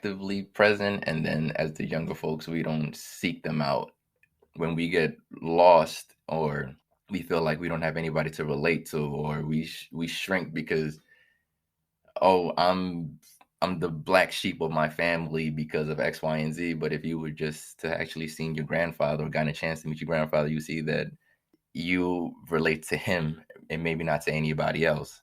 actively present, and then as the younger folks, we don't seek them out. When we get lost or we feel like we don't have anybody to relate to, or we shrink because, oh, I'm the black sheep of my family because of X, Y, and Z. But if you were just to actually seeing your grandfather or gotten a chance to meet your grandfather, you see that you relate to him and maybe not to anybody else.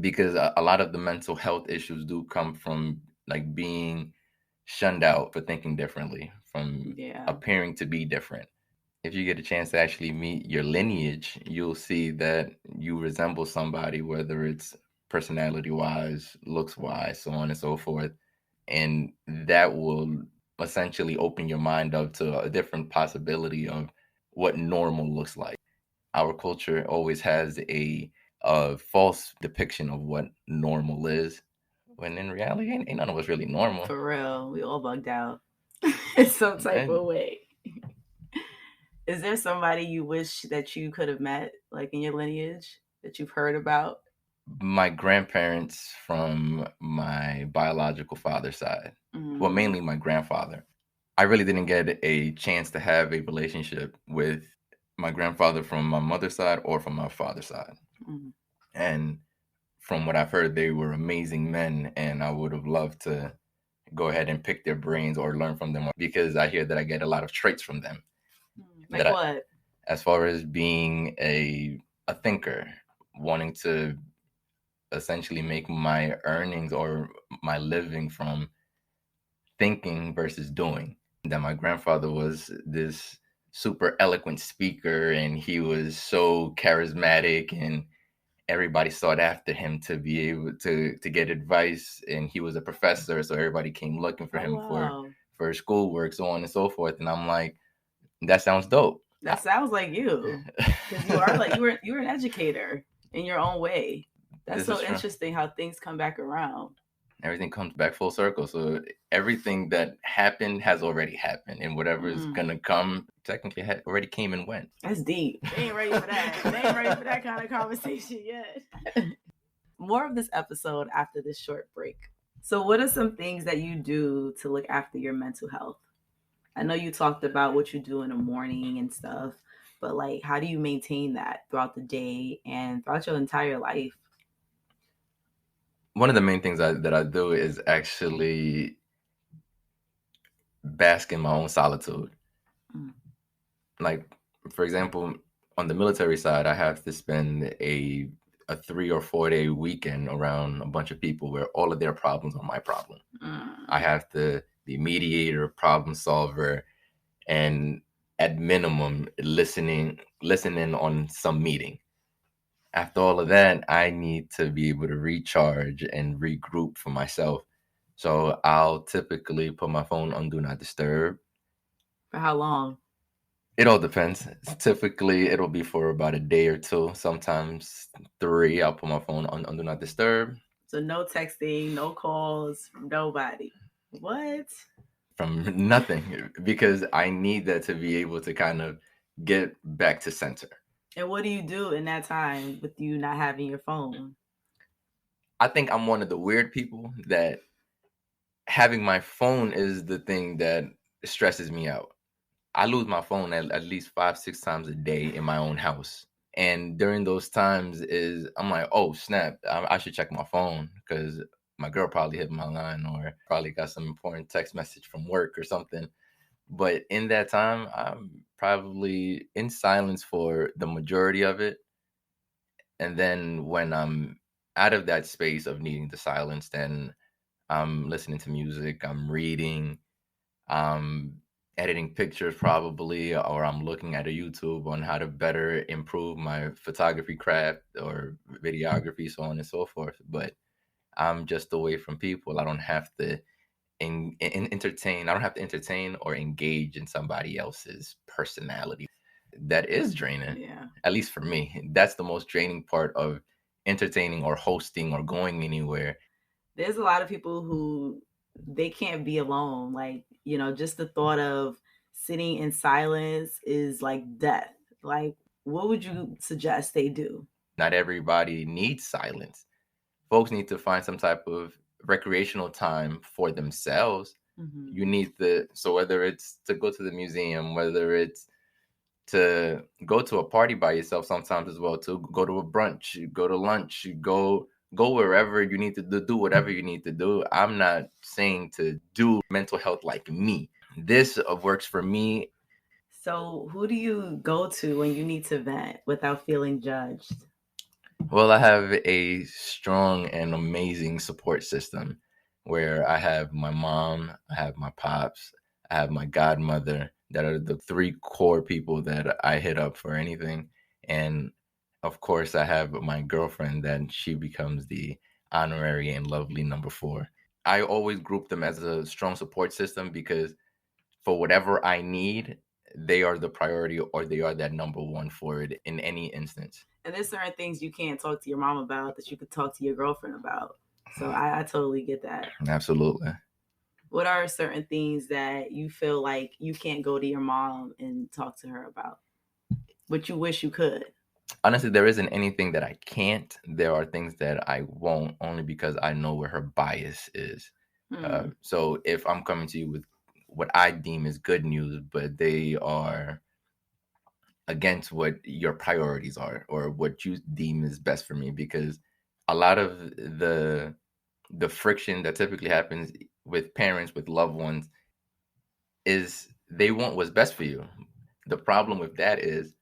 Because a lot of the mental health issues do come from like being shunned out for thinking differently, from appearing to be different. If you get a chance to actually meet your lineage, you'll see that you resemble somebody, whether it's personality wise, looks wise, so on and so forth. And that will essentially open your mind up to a different possibility of what normal looks like. Our culture always has a false depiction of what normal is, when in reality, ain't none of us really normal. For real, we all bugged out in some type of way. Is there somebody you wish that you could have met, like in your lineage, that you've heard about? My grandparents from my biological father's side. Well, mainly my grandfather. I really didn't get a chance to have a relationship with my grandfather from my mother's side or from my father's side. And from what I've heard, they were amazing men, and I would have loved to go ahead and pick their brains or learn from them, because I hear that I get a lot of traits from them. Like what? As far as being a thinker, wanting to essentially make my earnings or my living from thinking versus doing. That my grandfather was this super eloquent speaker, and he was so charismatic, and everybody sought after him to be able to get advice. And he was a professor, so everybody came looking for him for schoolwork, so on and so forth. And I'm like, that sounds dope. That sounds like you, because you are like you're an educator in your own way. That's so interesting how things come back around. Everything comes back full circle. So everything that happened has already happened, and whatever is gonna come technically already came and went. That's deep. They ain't ready for that. They ain't ready for that kind of conversation yet. More of this episode after this short break. So what are some things that you do to look after your mental health? I know you talked about what you do in the morning and stuff, but like, how do you maintain that throughout the day and throughout your entire life? One of the main things that I do is actually bask in my own solitude. Like, for example, on the military side, I have to spend a 3 or 4 day weekend around a bunch of people where all of their problems are my problem. I have to be mediator, problem solver, and at minimum, listening on some meeting. After all of that, I need to be able to recharge and regroup for myself. So I'll typically put my phone on Do Not Disturb. For how long? It all depends. Typically, it'll be for about a day or two, sometimes 3. I'll put my phone on Do Not Disturb. So no texting, no calls from nobody. What? From nothing, because I need that to be able to kind of get back to center. And what do you do in that time with you not having your phone? I think I'm one of the weird people that having my phone is the thing that stresses me out. I lose my phone at least 5-6 times a day in my own house. And during those times I'm like, oh, snap, I should check my phone, because my girl probably hit my line or probably got some important text message from work or something. But in that time, I'm probably in silence for the majority of it. And then when I'm out of that space of needing the silence, then I'm listening to music, I'm reading, I'm editing pictures probably, or I'm looking at a YouTube on how to better improve my photography craft or videography, so on and so forth. But I'm just away from people. I don't have to entertain. I don't have to entertain or engage in somebody else's personality. That is draining. Yeah. At least for me. That's the most draining part of entertaining or hosting or going anywhere. There's a lot of people who they can't be alone. Like, just the thought of sitting in silence is like death. Like, what would you suggest they do? Not everybody needs silence. Folks need to find some type of recreational time for themselves, you need so whether it's to go to the museum, whether it's to go to a party by yourself sometimes as well, to go to a brunch, you go to lunch, you go wherever you need to do whatever you need to do. I'm not saying to do mental health like me. This works for me. So who do you go to when you need to vent without feeling judged? Well, I have a strong and amazing support system where I have my mom, I have my pops, I have my godmother. That are the three core people that I hit up for anything. And of course, I have my girlfriend, that she becomes the honorary and lovely number 4. I always group them as a strong support system because for whatever I need, they are the priority, or they are that number 1 for it in any instance. And there's certain things you can't talk to your mom about that you could talk to your girlfriend about. So I totally get that. Absolutely. What are certain things that you feel like you can't go to your mom and talk to her about, but you wish you could? Honestly, there isn't anything that I can't. There are things that I won't, only because I know where her bias is. So if I'm coming to you with what I deem as good news, but they are against what your priorities are or what you deem is best for me, because a lot of the friction that typically happens with parents, with loved ones, is they want what's best for you. The problem with that is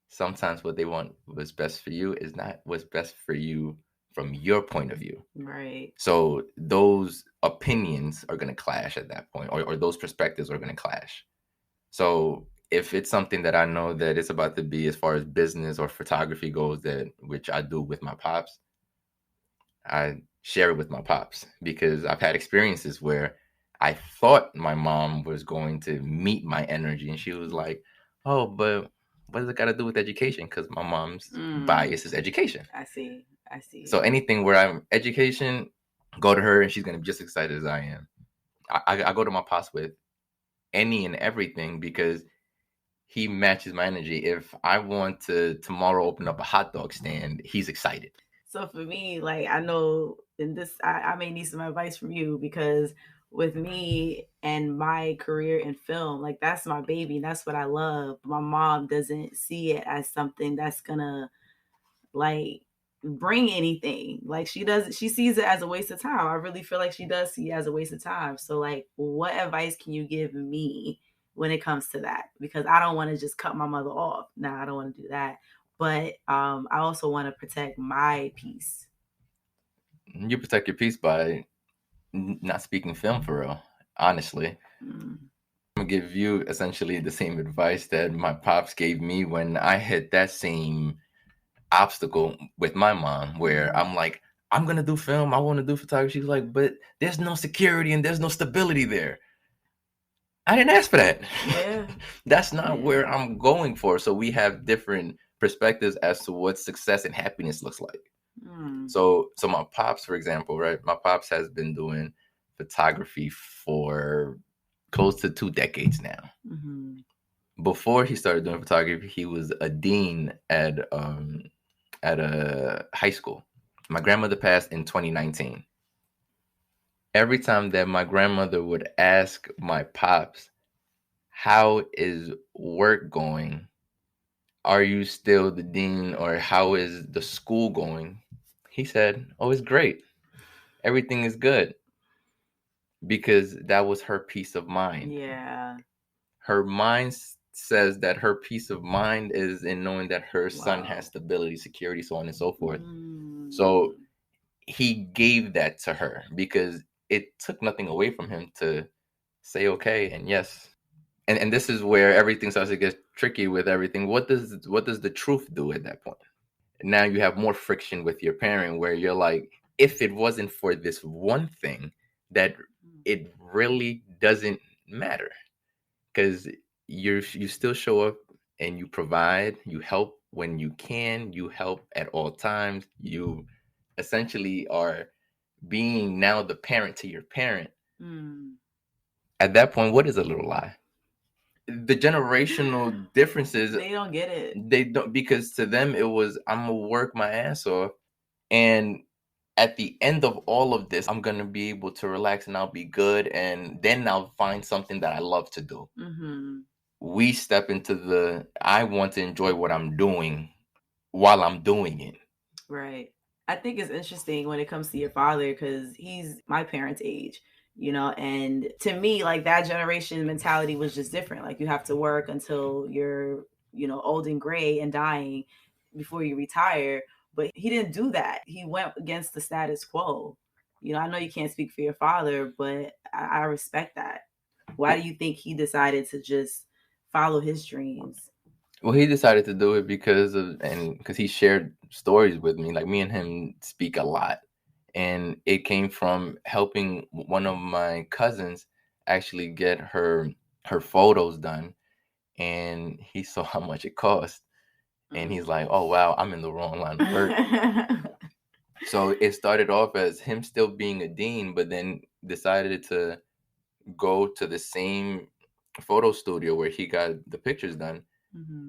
sometimes what they want what's best for you is not what's best for you from your point of view. Right. So those opinions are going to clash at that point, or those perspectives are going to clash. So if it's something that I know that it's about to be, as far as business or photography goes, that which I do with my pops, I share it with my pops, because I've had experiences where I thought my mom was going to meet my energy, and she was like, "Oh, but what does it got to do with education?" Because my mom's bias is education. I see. So anything where I'm education, go to her, and she's going to be just as excited as I am. I go to my pops with any and everything because he matches my energy. If I want to tomorrow open up a hot dog stand, he's excited. So for me, like, I know in this, I may need some advice from you, because with me and my career in film, like, that's my baby. That's what I love. My mom doesn't see it as something that's gonna, like, bring anything. Like, she sees it as a waste of time. I really feel like she does see it as a waste of time. So, like, what advice can you give me when it comes to that? Because I don't want to just cut my mother off. No, I don't want to do that. But I also want to protect my peace. You protect your peace by not speaking film, for real, honestly. I'm going to give you essentially the same advice that my pops gave me when I hit that same obstacle with my mom, where I'm like, I'm going to do film, I want to do photography. She's like, but there's no security and there's no stability there. I didn't ask for that. Yeah. That's not where I'm going for. So we have different perspectives as to what success and happiness looks like. So my pops, for example, right? My pops has been doing photography for close to 2 decades now. Before he started doing photography, he was a dean at a high school. My grandmother passed in 2019. Every time that my grandmother would ask my pops, "How is work going? Are you still the dean, or how is the school going?" He said, "Oh, it's great. Everything is good." Because that was her peace of mind. Yeah. Her mind says that her peace of mind is in knowing that her son has stability, security, so on and so forth. So he gave that to her because it took nothing away from him to say okay and yes. And this is where everything starts to get tricky with everything. What does the truth do at that point? Now you have more friction with your parent, where you're like, if it wasn't for this one thing, that it really doesn't matter, because you still show up and you provide, you help when you can, you help at all times. You essentially are being now the parent to your parent. At that point, what is a little lie? The generational differences, they don't get it. They don't, because to them it was, I'm gonna work my ass off, and at the end of all of this, I'm going to be able to relax and I'll be good. And then I'll find something that I love to do. Mm-hmm. We step into I want to enjoy what I'm doing while I'm doing it. Right. I think it's interesting when it comes to your father because he's my parents' age, and to me, like that generation mentality was just different. Like you have to work until you're, old and gray and dying before you retire. But he didn't do that. He went against the status quo. I know you can't speak for your father, but I respect that. Why do you think he decided to just follow his dreams? Well, he decided to do it because he shared stories with me. Like me and him speak a lot. And it came from helping one of my cousins actually get her photos done. And he saw how much it cost. And he's like, oh, wow, I'm in the wrong line of work. So it started off as him still being a dean, but then decided to go to the same photo studio where he got the pictures done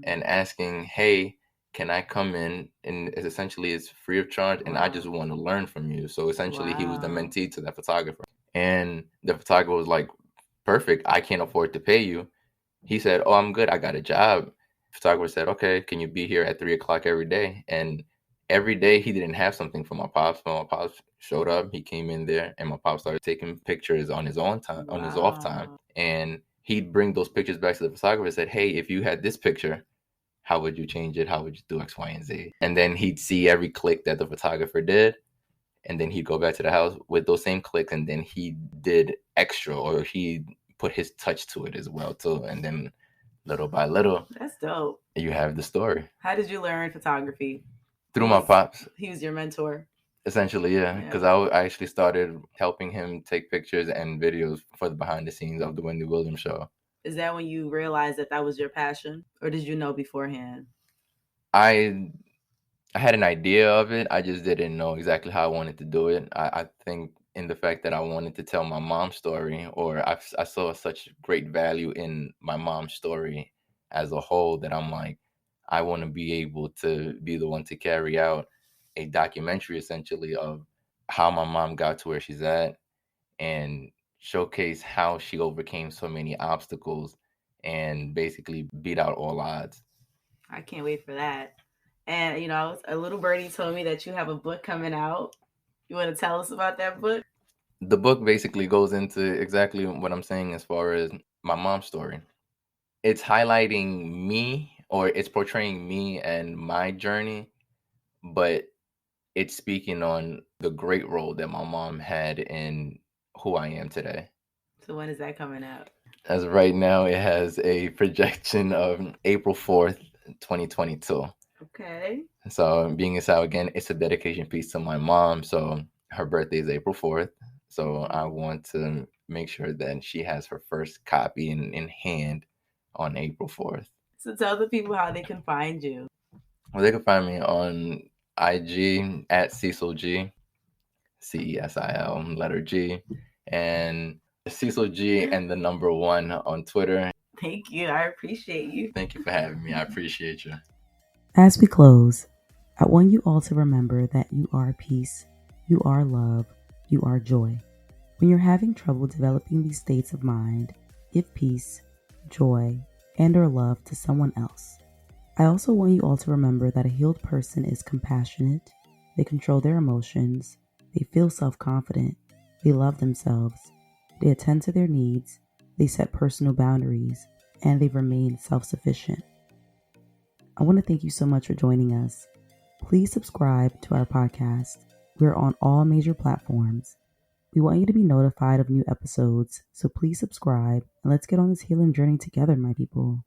and asking, hey, can I come in? And it's free of charge. And I just want to learn from you. So essentially he was the mentee to that photographer. And the photographer was like, perfect. I can't afford to pay you. He said, oh, I'm good. I got a job. Photographer said, okay, can you be here at 3:00 every day? And every day he didn't have something for my pops. When my pops showed up, he came in there and my pops started taking pictures on his own time, on his off time. And he'd bring those pictures back to the photographer and said, hey, if you had this picture, how would you change it? How would you do X, Y, and Z? And then he'd see every click that the photographer did. And then he'd go back to the house with those same clicks. And then he did extra, or he put his touch to it as well, too. And then little by little, that's dope. You have the story. How did you learn photography? Through my pops. He was your mentor. Essentially, yeah. Because I actually started helping him take pictures and videos for the behind the scenes of the Wendy Williams show. Is that when you realized that was your passion? Or did you know beforehand? I had an idea of it. I just didn't know exactly how I wanted to do it. I think in the fact that I wanted to tell my mom's story, or I saw such great value in my mom's story as a whole that I'm like, I want to be able to be the one to carry out a documentary essentially of how my mom got to where she's at and showcase how she overcame so many obstacles and basically beat out all odds. I can't wait for that. And, a little birdie told me that you have a book coming out. You want to tell us about that book? The book basically goes into exactly what I'm saying as far as my mom's story. It's highlighting me, or it's portraying me and my journey, but it's speaking on the great role that my mom had in who I am today. So when is that coming out? As of right now, it has a projection of April 4th, 2022. Okay. So being this out again, it's a dedication piece to my mom. So her birthday is April 4th. So I want to make sure that she has her first copy in hand on April 4th. So tell the people how they can find you. Well, they can find me on IG at Cesil G, CESIL, letter G, and Cesil G and the number 1 on Twitter. Thank you. I appreciate you. Thank you for having me. I appreciate you. As we close, I want you all to remember that you are peace, you are love, you are joy. When you're having trouble developing these states of mind, give peace, joy, and/or love to someone else. I also want you all to remember that a healed person is compassionate, they control their emotions, they feel self-confident, they love themselves, they attend to their needs, they set personal boundaries, and they remain self-sufficient. I want to thank you so much for joining us. Please subscribe to our podcast. We're on all major platforms. We want you to be notified of new episodes, so please subscribe and let's get on this healing journey together, my people.